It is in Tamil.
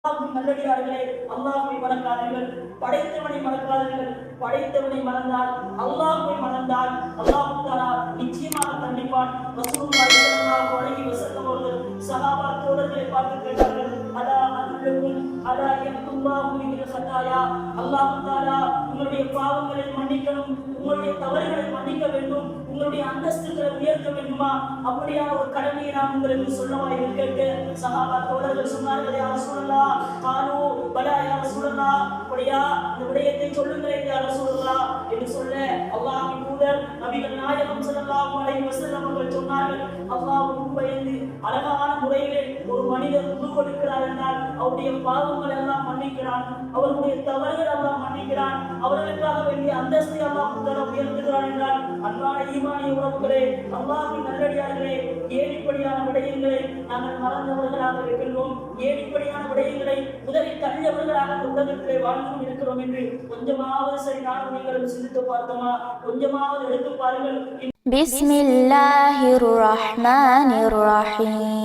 நல்லடியார்களே, அல்லாஹ்வை மறக்காதீர்கள், படைத்தவனை மறக்காதீர்கள். படைத்தவனை மறந்தால், அல்லாஹ்வை மறந்தால் அல்லாஹ் தஆலா நிச்சயமாக தண்டிப்பான். ரசூலுல்லாஹி ஸல்லல்லாஹு அலைஹி வஸல்லம் அவர்கள் சஹாபா தோழர்களை பார்த்து கேட்டார்கள், அலா அதுல்லுக்கும் அலா யஹ்துல்லாஹு மினல் ஹதாயா. அல்லாஹ் தஆலா உங்களுடைய பாவங்களை மன்னிக்கணும், உங்களுடைய தவறுகளை மன்னிக்க வேண்டும், உங்களுடைய அந்தஸ்துகளை உயர்த்த வேண்டுமா? அப்படியான ஒரு கடமையை நான் உங்களுக்கு சொல்லவா என்று கேட்டு சஹாபா தோழர்கள் சொன்னார்கள், யா ரசூலல்லாஹ் காலு பலா யா ரசூலல்லாஹ், அப்படியா இந்த விடயத்தை சொல்லுங்களேன் யா ரசூலல்லாஹ் என்று சொல்ல அல்லாஹ்வின் தூதர் நபிகள் நாயகம் ஸல்லல்லாஹு அலைஹி வஸல்லம் அவர்கள் சொன்னார்கள், அல்லாஹ்வுக்கு பயந்து அழகான முறையிலே ஒரு மனிதர் உது கொடுக்கிறார் என்றால் அவருடைய பாவங்கள் எல்லாம் மன்னிக்கிறான், அவருடைய தவறுகள் எல்லாம் மன்னிக்கிறான், அவர்களுக்காக வேண்டிய அந்தஸ்தை அல்லாஹ் உயர்த்துகிறான் என்றால் அன்பான ஈமானிய உறவுகளே, அல்லாஹ்வின் நல்லடியார்களே, ஏடிப்படியான விடயங்களை நாங்கள் மறந்தவர்களாக இருக்கின்றோம். ஏடிப்படியான விடயங்களை முதலில் தள்ளியவர்களாக உலகத்திலே வாழ்ந்து இருக்கிறோம் என்று கொஞ்சமாவது சரி நானும் நீங்களும் சிந்தித்து பார்த்தோமா? கொஞ்சமாவது எடுத்து பாருங்கள். பிஸ்மில்லாஹிர் ரஹ்மானிர் ரஹீம்.